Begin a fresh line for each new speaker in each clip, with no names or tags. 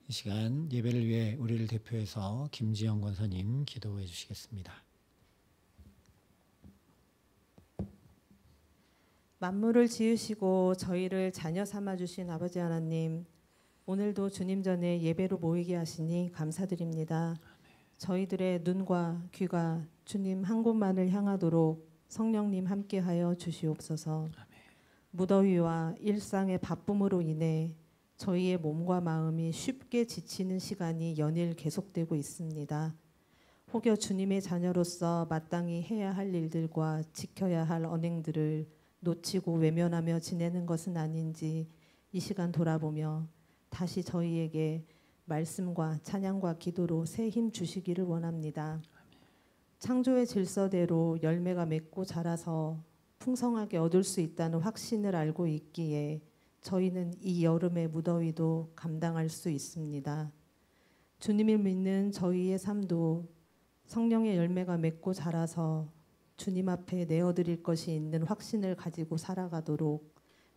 이 시간 예배를 위해 우리를 대표해서 김지영 권사님 기도해 주시겠습니다.
만물을 지으시고 저희를 자녀 삼아 주신 아버지 하나님, 오늘도 주님 전에 예배로 모이게 하시니 감사드립니다. 저희들의 눈과 귀가 주님 한 곳만을 향하도록 성령님 함께하여 주시옵소서. 무더위와 일상의 바쁨으로 인해 저희의 몸과 마음이 쉽게 지치는 시간이 연일 계속되고 있습니다. 혹여 주님의 자녀로서 마땅히 해야 할 일들과 지켜야 할 언행들을 놓치고 외면하며 지내는 것은 아닌지 이 시간 돌아보며 다시 저희에게 말씀과 찬양과 기도로 새 힘 주시기를 원합니다. 창조의 질서대로 열매가 맺고 자라서 풍성하게 얻을 수 있다는 확신을 알고 있기에 저희는 이 여름의 무더위도 감당할 수 있습니다. 주님을 믿는 저희의 삶도 성령의 열매가 맺고 자라서 주님 앞에 내어드릴 것이 있는 확신을 가지고 살아가도록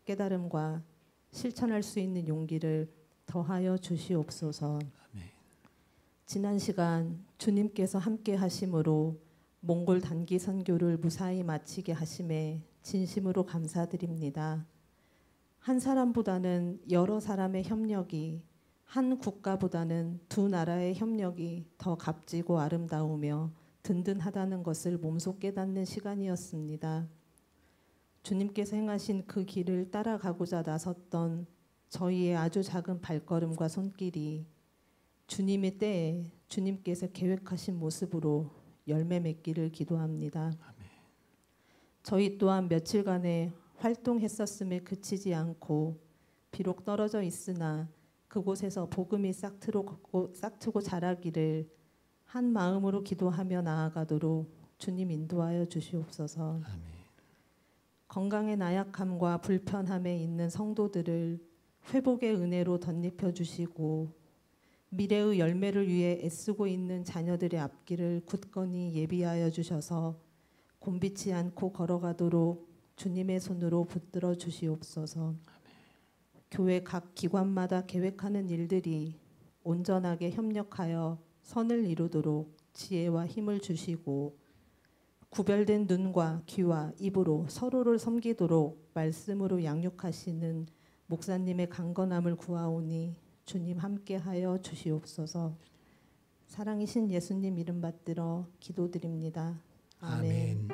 깨달음과 실천할 수 있는 용기를 더하여 주시옵소서. 지난 시간 주님께서 함께 하심으로 몽골 단기 선교를 무사히 마치게 하심에 진심으로 감사드립니다. 한 사람보다는 여러 사람의 협력이, 한 국가보다는 두 나라의 협력이 더 값지고 아름다우며 든든하다는 것을 몸소 깨닫는 시간이었습니다. 주님께서 행하신 그 길을 따라가고자 나섰던 저희의 아주 작은 발걸음과 손길이 주님의 때에 주님께서 계획하신 모습으로 열매 맺기를 기도합니다. 저희 또한 며칠간의 활동했었음에 그치지 않고 비록 떨어져 있으나 그곳에서 복음이 싹트고 자라기를 한 마음으로 기도하며 나아가도록 주님 인도하여 주시옵소서. 건강의 나약함과 불편함에 있는 성도들을 회복의 은혜로 덧입혀 주시고 미래의 열매를 위해 애쓰고 있는 자녀들의 앞길을 굳건히 예비하여 주셔서 곤비치 않고 걸어가도록 주님의 손으로 붙들어 주시옵소서. 교회 각 기관마다 계획하는 일들이 온전하게 협력하여 선을 이루도록 지혜와 힘을 주시고 구별된 눈과 귀와 입으로 서로를 섬기도록 말씀으로 양육하시는 목사님의 강건함을 구하오니 주님 함께하여 주시옵소서. 사랑이신 예수님 이름 받들어 기도드립니다. 아멘.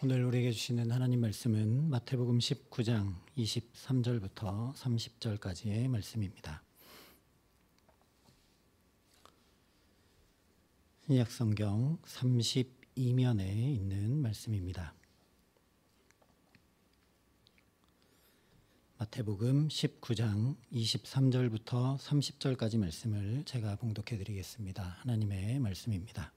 오늘 우리에게 주시는 하나님 말씀은 마태복음 19장 23절부터 30절까지의 말씀입니다. 신약성경 32면에 있는 말씀입니다. 마태복음 19장 23절부터 30절까지 말씀을 제가 봉독해 드리겠습니다. 하나님의 말씀입니다.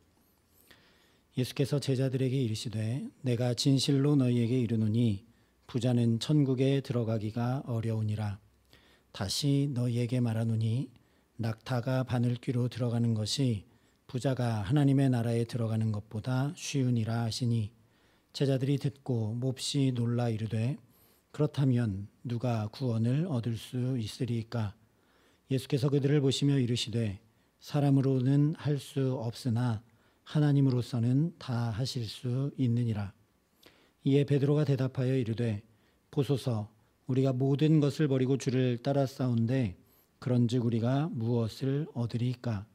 예수께서 제자들에게 이르시되 내가 진실로 너희에게 이르노니 부자는 천국에 들어가기가 어려우니라. 다시 너희에게 말하노니 낙타가 바늘귀로 들어가는 것이 부자가 하나님의 나라에 들어가는 것보다 쉬우니라 하시니 제자들이 듣고 몹시 놀라 이르되 그렇다면 누가 구원을 얻을 수 있으리이까? 예수께서 그들을 보시며 이르시되 사람으로는 할 수 없으나 하나님으로서는 다 하실 수 있느니라. 이에 베드로가 대답하여 이르되 보소서 우리가 모든 것을 버리고 주를 따랐사온데 그런즉 우리가 무엇을 얻으리이까?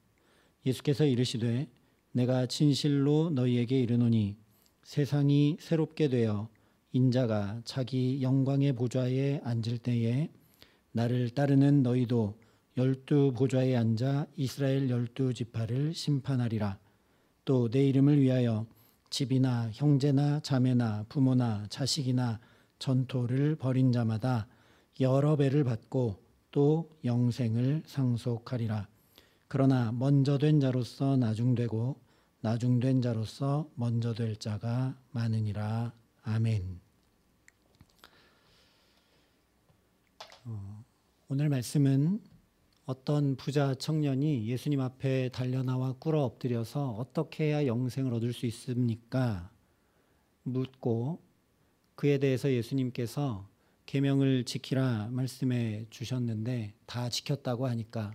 예수께서 이르시되 내가 진실로 너희에게 이르노니 세상이 새롭게 되어 인자가 자기 영광의 보좌에 앉을 때에 나를 따르는 너희도 12 보좌에 앉아 이스라엘 12 지파를 심판하리라. 또 내 이름을 위하여 집이나 형제나 자매나 부모나 자식이나 전토를 벌인 자마다 여러 배를 받고 또 영생을 상속하리라. 그러나 먼저 된 자로서 나중되고 나중된 자로서 먼저 될 자가 많으니라. 아멘. 오늘 말씀은 어떤 부자 청년이 예수님 앞에 달려나와 꿇어 엎드려서 어떻게 해야 영생을 얻을 수 있습니까? 묻고 그에 대해서 예수님께서 계명을 지키라 말씀해 주셨는데 다 지켰다고 하니까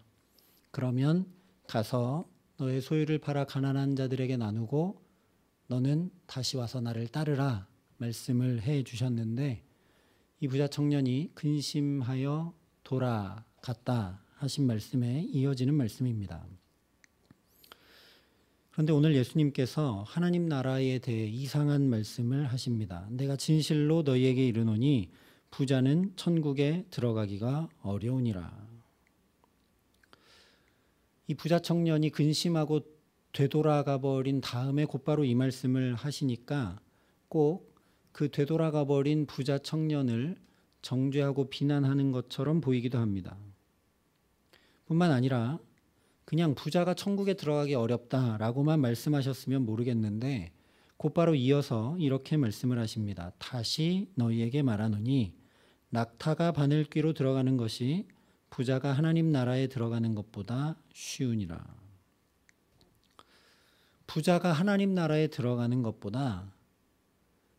그러면 가서 너의 소유를 팔아 가난한 자들에게 나누고 너는 다시 와서 나를 따르라 말씀을 해 주셨는데 이 부자 청년이 근심하여 돌아갔다 하신 말씀에 이어지는 말씀입니다. 그런데 오늘 예수님께서 하나님 나라에 대해 이상한 말씀을 하십니다. 내가 진실로 너희에게 이르노니 부자는 천국에 들어가기가 어려우니라. 이 부자 청년이 근심하고 되돌아가 버린 다음에 곧바로 이 말씀을 하시니까 꼭 그 되돌아가 버린 부자 청년을 정죄하고 비난하는 것처럼 보이기도 합니다. 뿐만 아니라 그냥 부자가 천국에 들어가기 어렵다라고만 말씀하셨으면 모르겠는데 곧바로 이어서 이렇게 말씀을 하십니다. 다시 너희에게 말하노니 낙타가 바늘귀로 들어가는 것이 부자가 하나님 나라에 들어가는 것보다 쉬우니라. 부자가 하나님 나라에 들어가는 것보다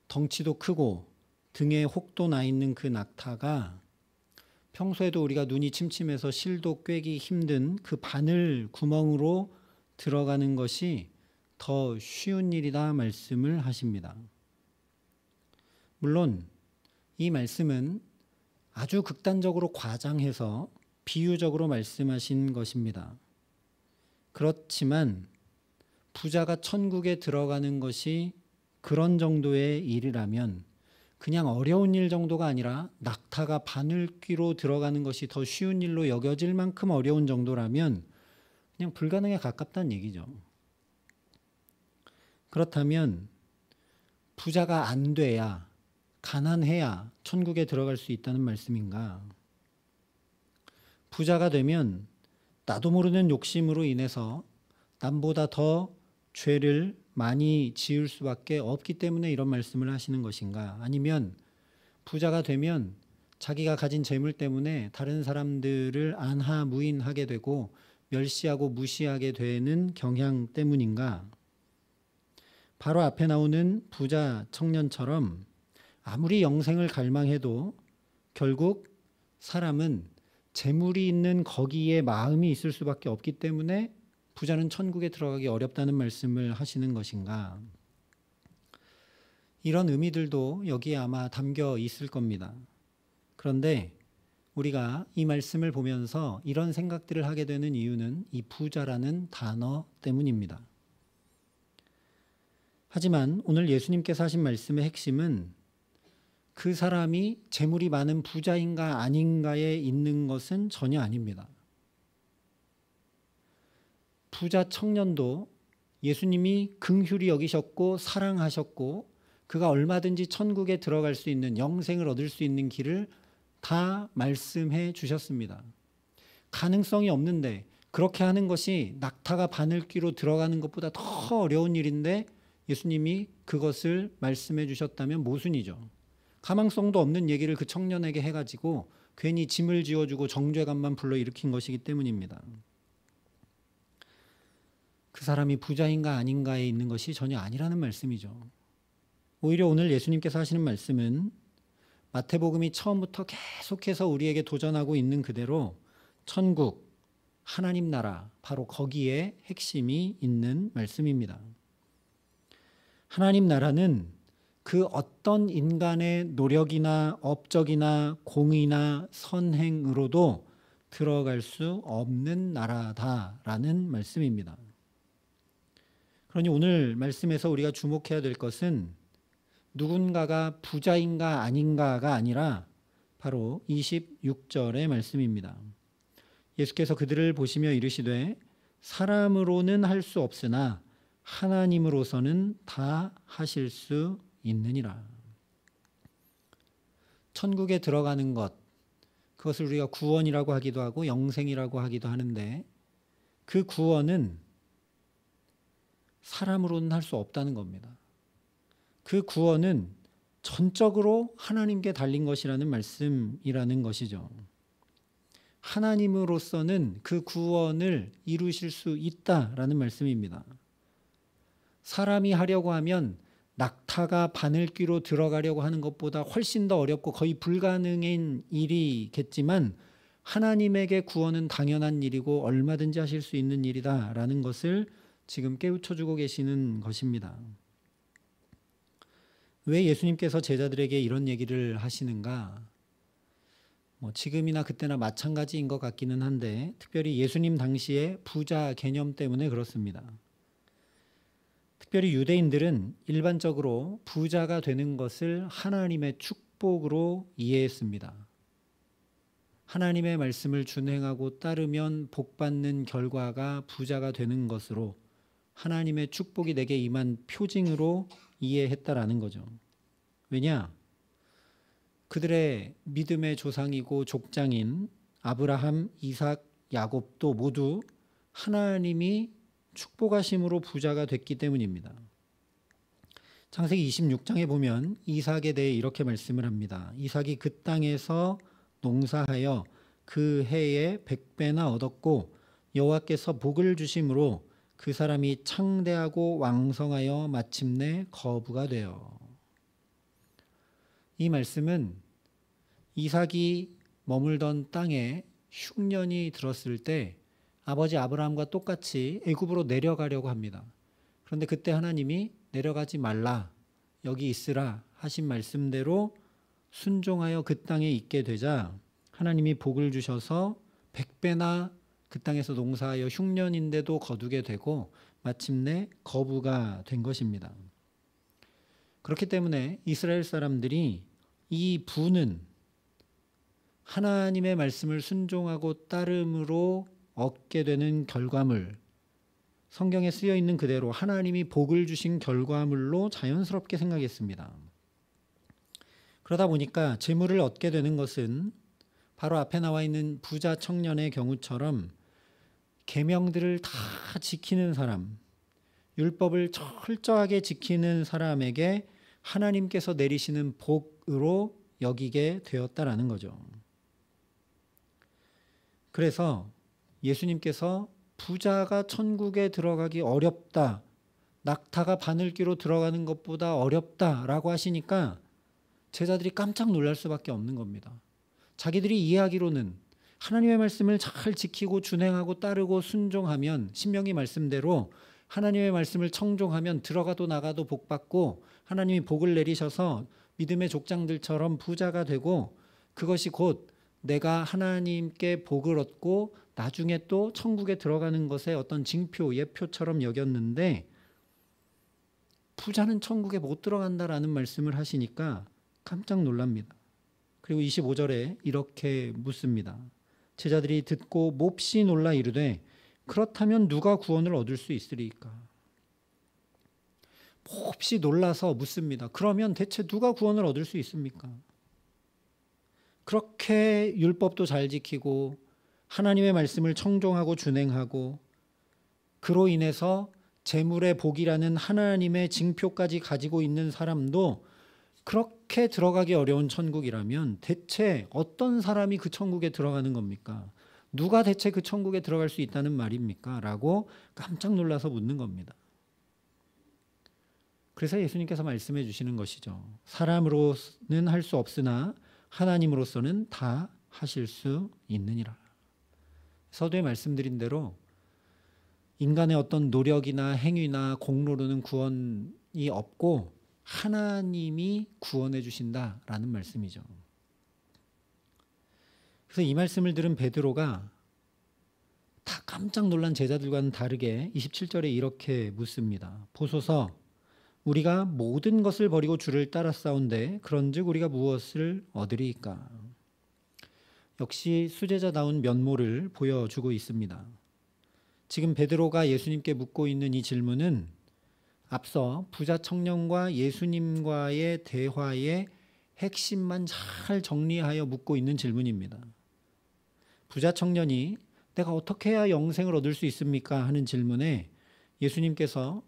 덩치도 크고 등에 혹도 나 있는 그 낙타가 평소에도 우리가 눈이 침침해서 실도 꿰기 힘든 그 바늘 구멍으로 들어가는 것이 더 쉬운 일이다 말씀을 하십니다. 물론 이 말씀은 아주 극단적으로 과장해서 비유적으로 말씀하신 것입니다. 그렇지만 부자가 천국에 들어가는 것이 그런 정도의 일이라면 그냥 어려운 일 정도가 아니라 낙타가 바늘귀로 들어가는 것이 더 쉬운 일로 여겨질 만큼 어려운 정도라면 그냥 불가능에 가깝다는 얘기죠. 그렇다면 부자가 안 돼야, 가난해야 천국에 들어갈 수 있다는 말씀인가? 부자가 되면 나도 모르는 욕심으로 인해서 남보다 더 죄를 많이 지을 수밖에 없기 때문에 이런 말씀을 하시는 것인가? 아니면 부자가 되면 자기가 가진 재물 때문에 다른 사람들을 안하무인하게 되고 멸시하고 무시하게 되는 경향 때문인가? 바로 앞에 나오는 부자 청년처럼 아무리 영생을 갈망해도 결국 사람은 재물이 있는 거기에 마음이 있을 수밖에 없기 때문에 부자는 천국에 들어가기 어렵다는 말씀을 하시는 것인가? 이런 의미들도 여기에 아마 담겨 있을 겁니다. 그런데 우리가 이 말씀을 보면서 이런 생각들을 하게 되는 이유는 이 부자라는 단어 때문입니다. 하지만 오늘 예수님께서 하신 말씀의 핵심은 그 사람이 재물이 많은 부자인가 아닌가에 있는 것은 전혀 아닙니다. 부자 청년도 예수님이 긍휼히 여기셨고 사랑하셨고 그가 얼마든지 천국에 들어갈 수 있는 영생을 얻을 수 있는 길을 다 말씀해 주셨습니다. 가능성이 없는데 그렇게 하는 것이 낙타가 바늘귀로 들어가는 것보다 더 어려운 일인데 예수님이 그것을 말씀해 주셨다면 모순이죠. 가망성도 없는 얘기를 그 청년에게 해가지고 괜히 짐을 지어주고 정죄감만 불러일으킨 것이기 때문입니다. 그 사람이 부자인가 아닌가에 있는 것이 전혀 아니라는 말씀이죠. 오히려 오늘 예수님께서 하시는 말씀은 마태복음이 처음부터 계속해서 우리에게 도전하고 있는 그대로 천국, 하나님 나라, 바로 거기에 핵심이 있는 말씀입니다. 하나님 나라는 그 어떤 인간의 노력이나 업적이나 공의나 선행으로도 들어갈 수 없는 나라다라는 말씀입니다. 그러니 오늘 말씀에서 우리가 주목해야 될 것은 누군가가 부자인가 아닌가가 아니라 바로 26절의 말씀입니다. 예수께서 그들을 보시며 이르시되 사람으로는 할 수 없으나 하나님으로서는 다 하실 수 있느니라. 천국에 들어가는 것, 그것을 우리가 구원이라고 하기도 하고 영생이라고 하기도 하는데 그 구원은 사람으로는 할 수 없다는 겁니다. 그 구원은 전적으로 하나님께 달린 것이라는 말씀이라는 것이죠. 하나님으로서는 그 구원을 이루실 수 있다라는 말씀입니다. 사람이 하려고 하면 낙타가 바늘귀로 들어가려고 하는 것보다 훨씬 더 어렵고 거의 불가능한 일이겠지만 하나님에게 구원은 당연한 일이고 얼마든지 하실 수 있는 일이다라는 것을 지금 깨우쳐주고 계시는 것입니다. 왜 예수님께서 제자들에게 이런 얘기를 하시는가? 지금이나 그때나 마찬가지인 것 같기는 한데 특별히 예수님 당시의 부자 개념 때문에 그렇습니다. 특별히 유대인들은 일반적으로 부자가 되는 것을 하나님의 축복으로 이해했습니다. 하나님의 말씀을 준행하고 따르면 복받는 결과가 부자가 되는 것으로 하나님의 축복이 내게 임한 표징으로 이해했다라는 거죠. 왜냐? 그들의 믿음의 조상이고 족장인 아브라함, 이삭, 야곱도 모두 하나님이 축복하심으로 부자가 됐기 때문입니다. 창세기 26장에 보면 이삭에 대해 이렇게 말씀을 합니다. 이삭이 그 땅에서 농사하여 그 해에 100배나 얻었고 여호와께서 복을 주심으로 그 사람이 창대하고 왕성하여 마침내 거부가 되어. 이 말씀은 이삭이 머물던 땅에 흉년이 들었을 때 아버지 아브라함과 똑같이 애굽으로 내려가려고 합니다. 그런데 그때 하나님이 내려가지 말라, 여기 있으라 하신 말씀대로 순종하여 그 땅에 있게 되자 하나님이 복을 주셔서 100배나 그 땅에서 농사하여 흉년인데도 거두게 되고 마침내 거부가 된 것입니다. 그렇기 때문에 이스라엘 사람들이 이 부는 하나님의 말씀을 순종하고 따름으로 얻게 되는 결과물, 성경에 쓰여 있는 그대로 하나님이 복을 주신 결과물로 자연스럽게 생각했습니다. 그러다 보니까 재물을 얻게 되는 것은 바로 앞에 나와 있는 부자 청년의 경우처럼 계명들을 다 지키는 사람, 율법을 철저하게 지키는 사람에게 하나님께서 내리시는 복으로 여기게 되었다라는 거죠. 그래서 예수님께서 부자가 천국에 들어가기 어렵다, 낙타가 바늘귀로 들어가는 것보다 어렵다라고 하시니까 제자들이 깜짝 놀랄 수밖에 없는 겁니다. 자기들이 이해하기로는 하나님의 말씀을 잘 지키고 준행하고 따르고 순종하면, 신명기 말씀대로 하나님의 말씀을 청종하면 들어가도 나가도 복받고 하나님이 복을 내리셔서 믿음의 족장들처럼 부자가 되고 그것이 곧 내가 하나님께 복을 얻고 나중에 또 천국에 들어가는 것의 어떤 징표, 예표처럼 여겼는데 부자는 천국에 못 들어간다라는 말씀을 하시니까 깜짝 놀랍니다. 그리고 25절에 이렇게 묻습니다. 제자들이 듣고 몹시 놀라 이르되 그렇다면 누가 구원을 얻을 수 있으리까? 몹시 놀라서 묻습니다. 그러면 대체 누가 구원을 얻을 수 있습니까? 그렇게 율법도 잘 지키고 하나님의 말씀을 청종하고 준행하고 그로 인해서 재물의 복이라는 하나님의 징표까지 가지고 있는 사람도 그렇게 들어가기 어려운 천국이라면 대체 어떤 사람이 그 천국에 들어가는 겁니까? 누가 대체 그 천국에 들어갈 수 있다는 말입니까? 라고 깜짝 놀라서 묻는 겁니다. 그래서 예수님께서 말씀해 주시는 것이죠. 사람으로는 할 수 없으나 하나님으로서는 다 하실 수 있느니라. 서두에 말씀드린 대로 인간의 어떤 노력이나 행위나 공로로는 구원이 없고 하나님이 구원해 주신다라는 말씀이죠. 그래서 이 말씀을 들은 베드로가 다 깜짝 놀란 제자들과는 다르게 27절에 이렇게 묻습니다. 보소서, 우리가 모든 것을 버리고 주를 따랐사온데 그런즉 우리가 무엇을 얻으리이까? 역시 수제자다운 면모를 보여주고 있습니다. 지금 베드로가 예수님께 묻고 있는 이 질문은 앞서 부자 청년과 예수님과의 대화의 핵심만 잘 정리하여 묻고 있는 질문입니다. 부자 청년이 내가 어떻게 해야 영생을 얻을 수 있습니까? 하는 질문에 예수님께서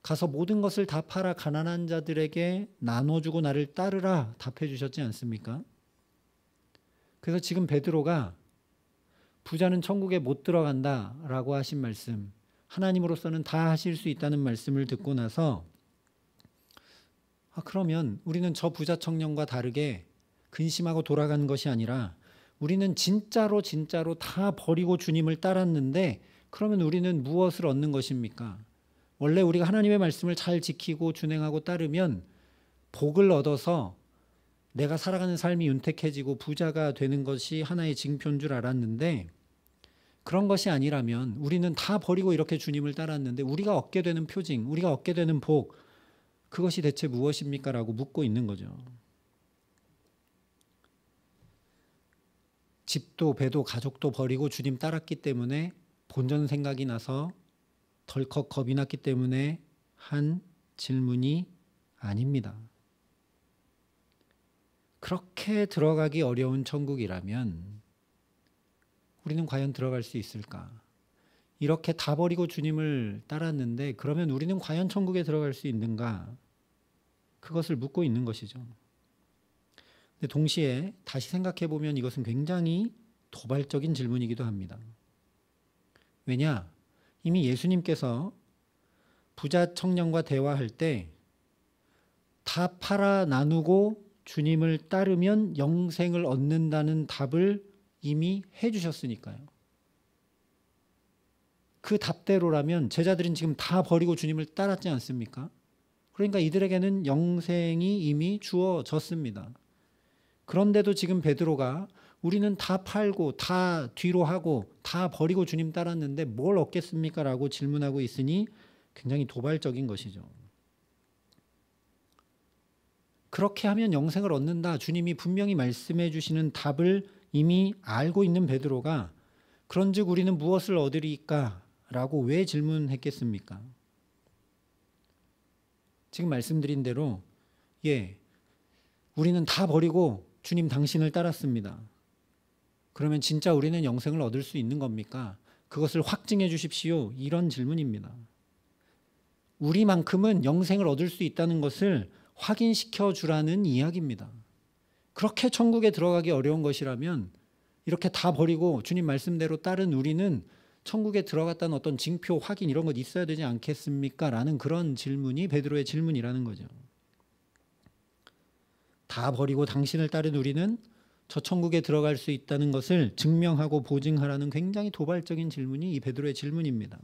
가서 모든 것을 다 팔아 가난한 자들에게 나눠주고 나를 따르라 답해 주셨지 않습니까? 그래서 지금 베드로가 부자는 천국에 못 들어간다라고 하신 말씀, 하나님으로서는 다 하실 수 있다는 말씀을 듣고 나서 그러면 우리는 저 부자 청년과 다르게 근심하고 돌아가는 것이 아니라 우리는 진짜로 다 버리고 주님을 따랐는데 그러면 우리는 무엇을 얻는 것입니까? 원래 우리가 하나님의 말씀을 잘 지키고 준행하고 따르면 복을 얻어서 내가 살아가는 삶이 윤택해지고 부자가 되는 것이 하나의 징표인 줄 알았는데 그런 것이 아니라면 우리는 다 버리고 이렇게 주님을 따랐는데 우리가 얻게 되는 표징, 우리가 얻게 되는 복, 그것이 대체 무엇입니까? 라고 묻고 있는 거죠. 집도 배도 가족도 버리고 주님 따랐기 때문에 본전 생각이 나서 덜컥 겁이 났기 때문에 한 질문이 아닙니다. 그렇게 들어가기 어려운 천국이라면 우리는 과연 들어갈 수 있을까? 이렇게 다 버리고 주님을 따랐는데 그러면 우리는 과연 천국에 들어갈 수 있는가? 그것을 묻고 있는 것이죠. 근데 동시에 다시 생각해 보면 이것은 굉장히 도발적인 질문이기도 합니다. 왜냐? 이미 예수님께서 부자 청년과 대화할 때 다 팔아 나누고 주님을 따르면 영생을 얻는다는 답을 이미 해주셨으니까요. 그 답대로라면 제자들은 지금 다 버리고 주님을 따랐지 않습니까? 그러니까 이들에게는 영생이 이미 주어졌습니다. 그런데도 지금 베드로가 우리는 다 팔고 다 뒤로 하고 다 버리고 주님 따랐는데 뭘 얻겠습니까? 라고 질문하고 있으니 굉장히 도발적인 것이죠. 그렇게 하면 영생을 얻는다. 주님이 분명히 말씀해 주시는 답을 이미 알고 있는 베드로가 그런즉 우리는 무엇을 얻으리까? 라고 왜 질문했겠습니까? 지금 말씀드린 대로 우리는 다 버리고 주님 당신을 따랐습니다. 그러면 진짜 우리는 영생을 얻을 수 있는 겁니까? 그것을 확증해 주십시오. 이런 질문입니다. 우리만큼은 영생을 얻을 수 있다는 것을 확인시켜 주라는 이야기입니다. 그렇게 천국에 들어가기 어려운 것이라면 이렇게 다 버리고 주님 말씀대로 따른 우리는 천국에 들어갔다는 어떤 징표 확인 이런 것 있어야 되지 않겠습니까? 라는 그런 질문이 베드로의 질문이라는 거죠. 다 버리고 당신을 따른 우리는 저 천국에 들어갈 수 있다는 것을 증명하고 보증하라는 굉장히 도발적인 질문이 이 베드로의 질문입니다.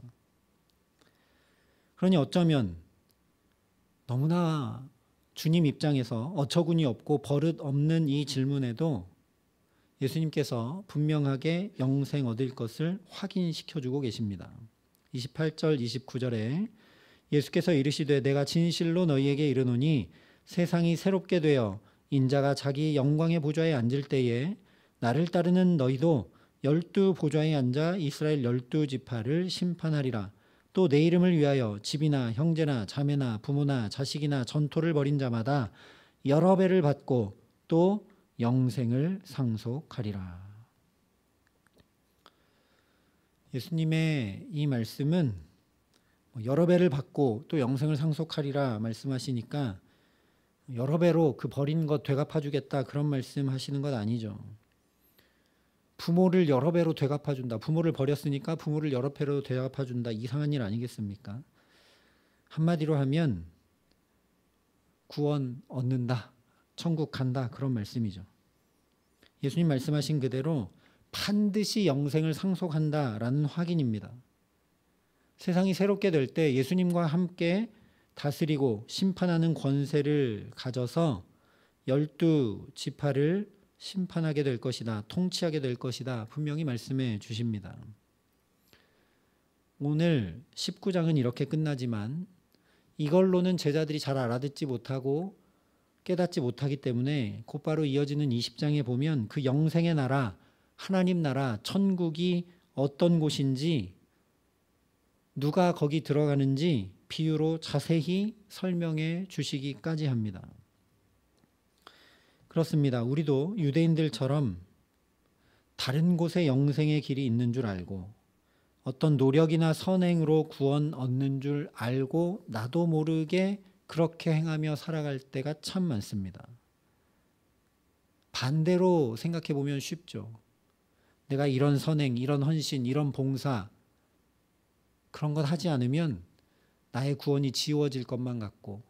그러니 어쩌면 너무나 주님 입장에서 어처구니 없고 버릇 없는 이 질문에도 예수님께서 분명하게 영생 얻을 것을 확인시켜주고 계십니다. 28절 29절에 예수께서 이르시되 내가 진실로 너희에게 이르노니 세상이 새롭게 되어 인자가 자기 영광의 보좌에 앉을 때에 나를 따르는 너희도 12 보좌에 앉아 이스라엘 12지파를 심판하리라. 또 내 이름을 위하여 집이나 형제나 자매나 부모나 자식이나 전토를 벌인 자마다 여러 배를 받고 또 영생을 상속하리라. 예수님의 이 말씀은 여러 배를 받고 또 영생을 상속하리라 말씀하시니까 여러 배로 그 버린 것 되갚아주겠다 그런 말씀하시는 것 아니죠. 부모를 여러 배로 되갚아준다. 부모를 버렸으니까 부모를 여러 배로 되갚아준다. 이상한 일 아니겠습니까? 한마디로 하면 구원 얻는다. 천국 간다. 그런 말씀이죠. 예수님 말씀하신 그대로 반드시 영생을 상속한다라는 확인입니다. 세상이 새롭게 될 때 예수님과 함께 다스리고 심판하는 권세를 가져서 12지파를 심판하게 될 것이다. 통치하게 될 것이다. 분명히 말씀해 주십니다. 오늘 19장은 이렇게 끝나지만 이걸로는 제자들이 잘 알아듣지 못하고 깨닫지 못하기 때문에 곧바로 이어지는 20장에 보면 그 영생의 나라, 하나님 나라, 천국이 어떤 곳인지 누가 거기 들어가는지 비유로 자세히 설명해 주시기까지 합니다. 그렇습니다. 우리도 유대인들처럼 다른 곳에 영생의 길이 있는 줄 알고 어떤 노력이나 선행으로 구원 얻는 줄 알고 나도 모르게 그렇게 행하며 살아갈 때가 참 많습니다. 반대로 생각해 보면 쉽죠. 내가 이런 선행, 이런 헌신, 이런 봉사 그런 것 하지 않으면 나의 구원이 지워질 것만 같고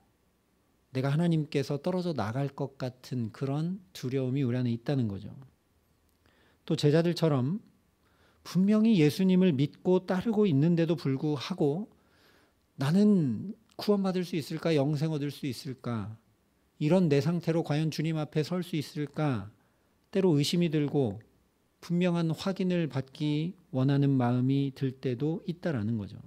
내가 하나님께서 떨어져 나갈 것 같은 그런 두려움이 우리 안에 있다는 거죠. 또 제자들처럼 분명히 예수님을 믿고 따르고 있는데도 불구하고 나는 구원받을 수 있을까? 영생 얻을 수 있을까? 이런 내 상태로 과연 주님 앞에 설 수 있을까? 때로 의심이 들고 분명한 확인을 받기 원하는 마음이 들 때도 있다라는 거죠.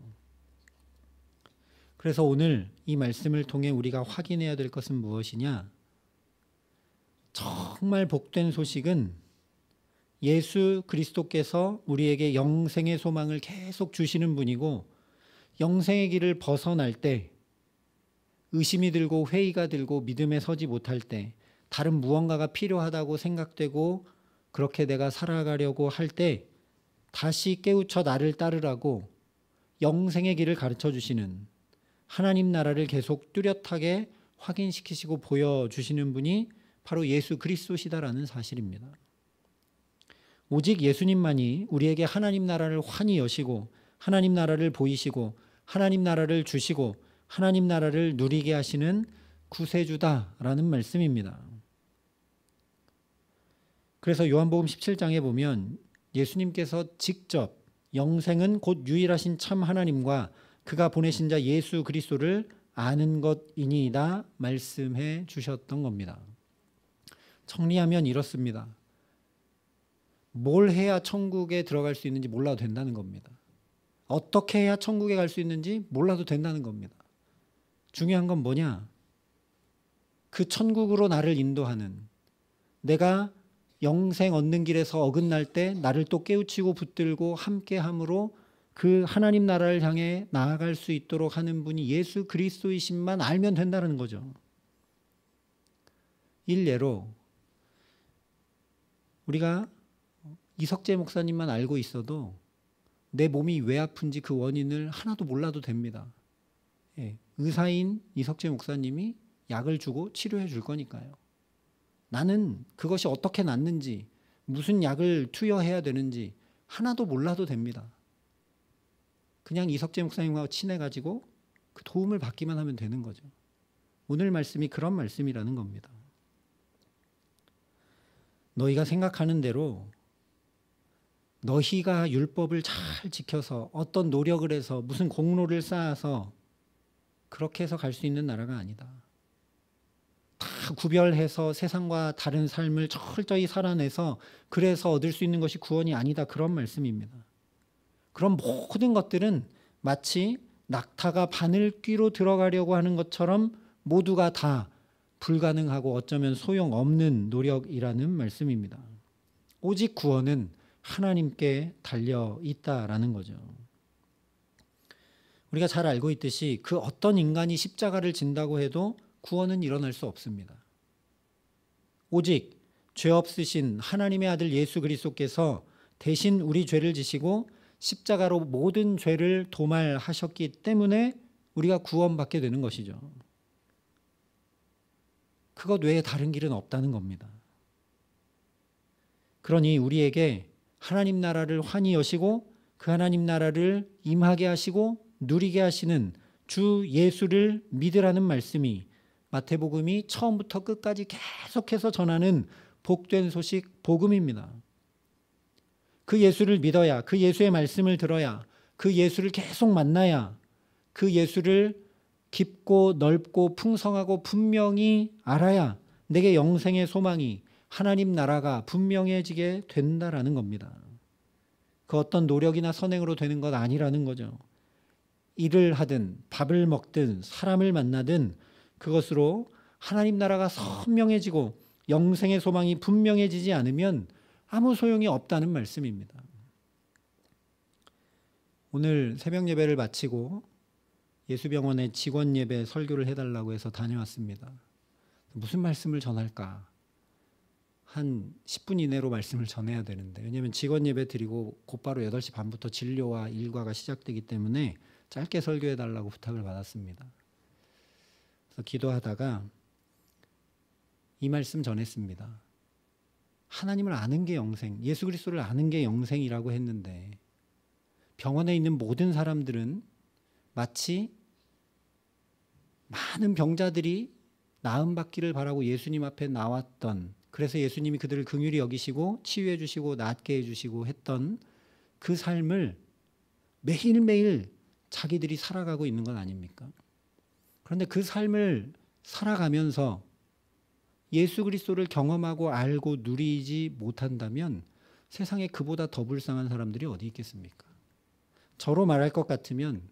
그래서 오늘 이 말씀을 통해 우리가 확인해야 될 것은 무엇이냐? 정말 복된 소식은 예수 그리스도께서 우리에게 영생의 소망을 계속 주시는 분이고 영생의 길을 벗어날 때 의심이 들고 회의가 들고 믿음에 서지 못할 때 다른 무언가가 필요하다고 생각되고 그렇게 내가 살아가려고 할 때 다시 깨우쳐 나를 따르라고 영생의 길을 가르쳐 주시는 하나님 나라를 계속 뚜렷하게 확인시키시고 보여주시는 분이 바로 예수 그리스도시다라는 사실입니다. 오직 예수님만이 우리에게 하나님 나라를 환히 여시고 하나님 나라를 보이시고 하나님 나라를 주시고 하나님 나라를 누리게 하시는 구세주다라는 말씀입니다. 그래서 요한복음 17장에 보면 예수님께서 직접 영생은 곧 유일하신 참 하나님과 그가 보내신 자 예수 그리스도를 아는 것이니이다 말씀해 주셨던 겁니다. 정리하면 이렇습니다. 뭘 해야 천국에 들어갈 수 있는지 몰라도 된다는 겁니다. 어떻게 해야 천국에 갈 수 있는지 몰라도 된다는 겁니다. 중요한 건 뭐냐? 그 천국으로 나를 인도하는, 내가 영생 얻는 길에서 어긋날 때 나를 또 깨우치고 붙들고 함께함으로 그 하나님 나라를 향해 나아갈 수 있도록 하는 분이 예수 그리스도이심만 알면 된다는 거죠. 일례로 우리가 이석재 목사님만 알고 있어도 내 몸이 왜 아픈지 그 원인을 하나도 몰라도 됩니다. 예, 의사인 이석재 목사님이 약을 주고 치료해 줄 거니까요. 나는 그것이 어떻게 낫는지, 무슨 약을 투여해야 되는지 하나도 몰라도 됩니다. 그냥 이석재 목사님과 친해가지고 그 도움을 받기만 하면 되는 거죠. 오늘 말씀이 그런 말씀이라는 겁니다. 너희가 생각하는 대로 너희가 율법을 잘 지켜서 어떤 노력을 해서 무슨 공로를 쌓아서 그렇게 해서 갈 수 있는 나라가 아니다. 다 구별해서 세상과 다른 삶을 철저히 살아내서 그래서 얻을 수 있는 것이 구원이 아니다. 그런 말씀입니다. 그런 모든 것들은 마치 낙타가 바늘귀로 들어가려고 하는 것처럼 모두가 다 불가능하고 어쩌면 소용없는 노력이라는 말씀입니다. 오직 구원은 하나님께 달려 있다라는 거죠. 우리가 잘 알고 있듯이 그 어떤 인간이 십자가를 진다고 해도 구원은 일어날 수 없습니다. 오직 죄 없으신 하나님의 아들 예수 그리스도께서 대신 우리 죄를 지시고 십자가로 모든 죄를 도말하셨기 때문에 우리가 구원받게 되는 것이죠. 그것 외에 다른 길은 없다는 겁니다. 그러니 우리에게 하나님 나라를 환히 여시고 그 하나님 나라를 임하게 하시고 누리게 하시는 주 예수를 믿으라는 말씀이 마태복음이 처음부터 끝까지 계속해서 전하는 복된 소식 복음입니다. 그 예수를 믿어야, 그 예수의 말씀을 들어야, 그 예수를 계속 만나야 그 예수를 깊고 넓고 풍성하고 분명히 알아야 내게 영생의 소망이 하나님 나라가 분명해지게 된다라는 겁니다. 그 어떤 노력이나 선행으로 되는 것 아니라는 거죠. 일을 하든 밥을 먹든 사람을 만나든 그것으로 하나님 나라가 선명해지고 영생의 소망이 분명해지지 않으면 아무 소용이 없다는 말씀입니다. 오늘 새벽 예배를 마치고 예수병원에 직원 예배 설교를 해달라고 해서 다녀왔습니다. 무슨 말씀을 전할까? 한 10분 이내로 말씀을 전해야 되는데, 왜냐하면 직원 예배 드리고 곧바로 8시 반부터 진료와 일과가 시작되기 때문에 짧게 설교해달라고 부탁을 받았습니다. 그래서 기도하다가 이 말씀 전했습니다. 하나님을 아는 게 영생, 예수 그리스도를 아는 게 영생이라고 했는데 병원에 있는 모든 사람들은 마치 많은 병자들이 나음받기를 바라고 예수님 앞에 나왔던, 그래서 예수님이 그들을 긍휼히 여기시고 치유해 주시고 낫게 해 주시고 했던 그 삶을 매일매일 자기들이 살아가고 있는 건 아닙니까? 그런데 그 삶을 살아가면서 예수 그리스도를 경험하고 알고 누리지 못한다면 세상에 그보다 더 불쌍한 사람들이 어디 있겠습니까? 저로 말할 것 같으면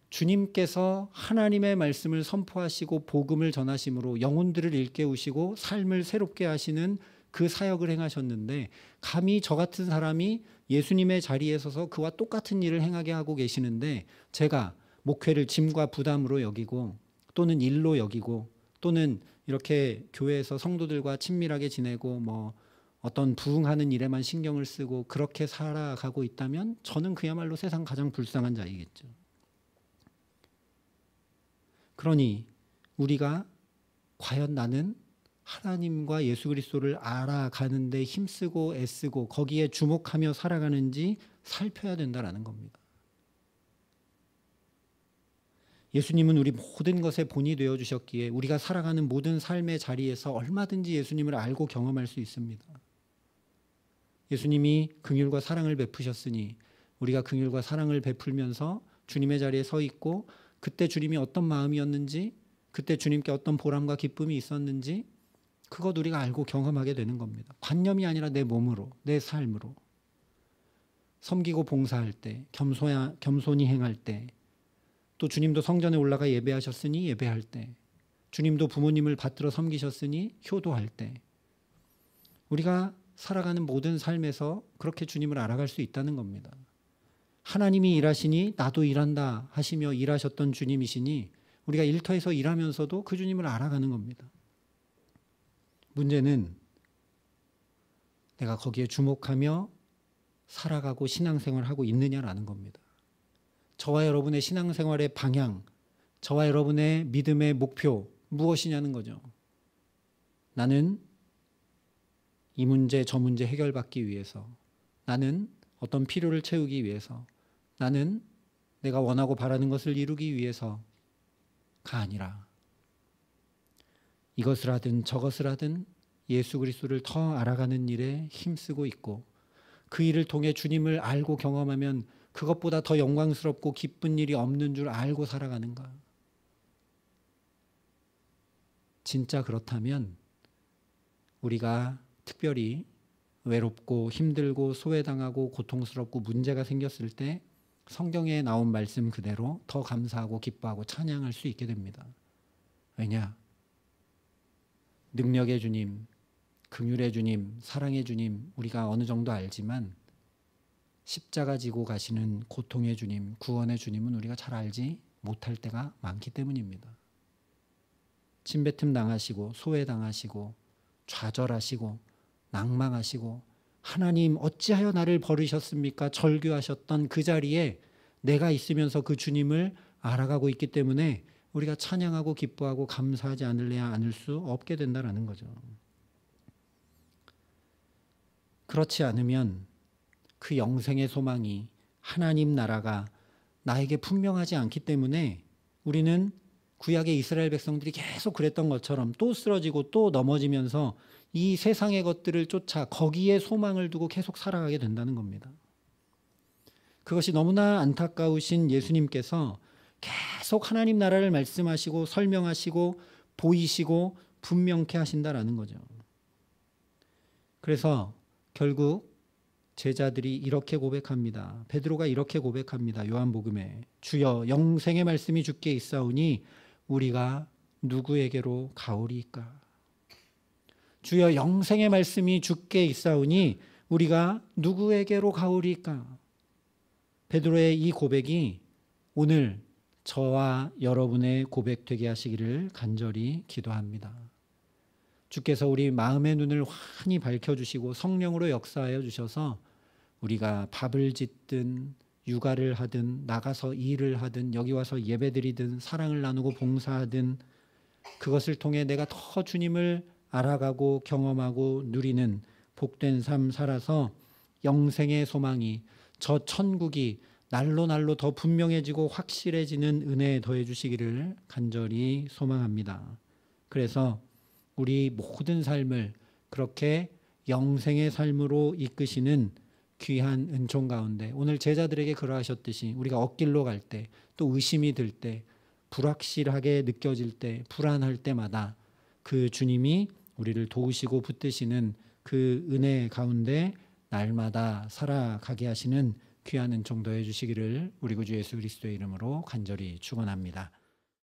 주님께서 하나님의 말씀을 선포하시고 복음을 전하심으로 영혼들을 일깨우시고 삶을 새롭게 하시는 그 사역을 행하셨는데 감히 저 같은 사람이 예수님의 자리에 서서 그와 똑같은 일을 행하게 하고 계시는데 제가 목회를 짐과 부담으로 여기고 또는 일로 여기고 또는 이렇게 교회에서 성도들과 친밀하게 지내고 뭐 어떤 부흥하는 일에만 신경을 쓰고 그렇게 살아가고 있다면 저는 그야말로 세상 가장 불쌍한 자이겠죠. 그러니 우리가 과연 나는 하나님과 예수 그리스도를 알아가는 데 힘쓰고 애쓰고 거기에 주목하며 살아가는지 살펴야 된다는 겁니다. 예수님은 우리 모든 것의 본이 되어주셨기에 우리가 살아가는 모든 삶의 자리에서 얼마든지 예수님을 알고 경험할 수 있습니다. 예수님이 긍휼과 사랑을 베푸셨으니 우리가 긍휼과 사랑을 베풀면서 주님의 자리에 서 있고 그때 주님이 어떤 마음이었는지 그때 주님께 어떤 보람과 기쁨이 있었는지 그것 우리가 알고 경험하게 되는 겁니다. 관념이 아니라 내 몸으로, 내 삶으로. 섬기고 봉사할 때, 겸손히 행할 때, 또 주님도 성전에 올라가 예배하셨으니 예배할 때, 주님도 부모님을 받들어 섬기셨으니 효도할 때, 우리가 살아가는 모든 삶에서 그렇게 주님을 알아갈 수 있다는 겁니다. 하나님이 일하시니 나도 일한다 하시며 일하셨던 주님이시니 우리가 일터에서 일하면서도 그 주님을 알아가는 겁니다. 문제는 내가 거기에 주목하며 살아가고 신앙생활하고 있느냐라는 겁니다. 저와 여러분의 신앙생활의 방향, 저와 여러분의 믿음의 목표 무엇이냐는 거죠. 나는 이 문제 저 문제 해결받기 위해서, 나는 어떤 필요를 채우기 위해서, 나는 내가 원하고 바라는 것을 이루기 위해서가 아니라 이것을 하든 저것을 하든 예수 그리스도를 더 알아가는 일에 힘쓰고 있고 그 일을 통해 주님을 알고 경험하면 그것보다 더 영광스럽고 기쁜 일이 없는 줄 알고 살아가는가? 진짜 그렇다면 우리가 특별히 외롭고 힘들고 소외당하고 고통스럽고 문제가 생겼을 때 성경에 나온 말씀 그대로 더 감사하고 기뻐하고 찬양할 수 있게 됩니다. 왜냐? 능력의 주님, 긍휼의 주님, 사랑의 주님 우리가 어느 정도 알지만 십자가 지고 가시는 고통의 주님, 구원의 주님은 우리가 잘 알지 못할 때가 많기 때문입니다. 침뱉음 당하시고 소외당하시고 좌절하시고 낭망하시고 하나님 어찌하여 나를 버리셨습니까? 절규하셨던 그 자리에 내가 있으면서 그 주님을 알아가고 있기 때문에 우리가 찬양하고 기뻐하고 감사하지 않을래야 않을 수 없게 된다는 거죠. 그렇지 않으면 그 영생의 소망이 하나님 나라가 나에게 분명하지 않기 때문에 우리는 구약의 이스라엘 백성들이 계속 그랬던 것처럼 또 쓰러지고 또 넘어지면서 이 세상의 것들을 쫓아 거기에 소망을 두고 계속 살아가게 된다는 겁니다. 그것이 너무나 안타까우신 예수님께서 계속 하나님 나라를 말씀하시고 설명하시고 보이시고 분명케 하신다라는 거죠. 그래서 결국 제자들이 이렇게 고백합니다. 베드로가 이렇게 고백합니다. 요한복음에 주여 영생의 말씀이 주께 있사오니 우리가 누구에게로 가오리이까? 주여 영생의 말씀이 주께 있사오니 우리가 누구에게로 가오리이까? 베드로의 이 고백이 오늘 저와 여러분의 고백 되게 하시기를 간절히 기도합니다. 주께서 우리 마음의 눈을 환히 밝혀주시고 성령으로 역사하여 주셔서 우리가 밥을 짓든 육아를 하든 나가서 일을 하든 여기 와서 예배드리든 사랑을 나누고 봉사하든 그것을 통해 내가 더 주님을 알아가고 경험하고 누리는 복된 삶 살아서 영생의 소망이, 저 천국이 날로 날로 더 분명해지고 확실해지는 은혜에 더해 주시기를 간절히 소망합니다. 그래서 우리 모든 삶을 그렇게 영생의 삶으로 이끄시는 귀한 은총 가운데 오늘 제자들에게 그러하셨듯이 우리가 엇길로 갈 때, 또 의심이 들 때, 불확실하게 느껴질 때, 불안할 때마다 그 주님이 우리를 도우시고 붙드시는 그 은혜 가운데 날마다 살아가게 하시는 귀한 은총 더해 주시기를 우리 구주 예수 그리스도의 이름으로 간절히 축원합니다.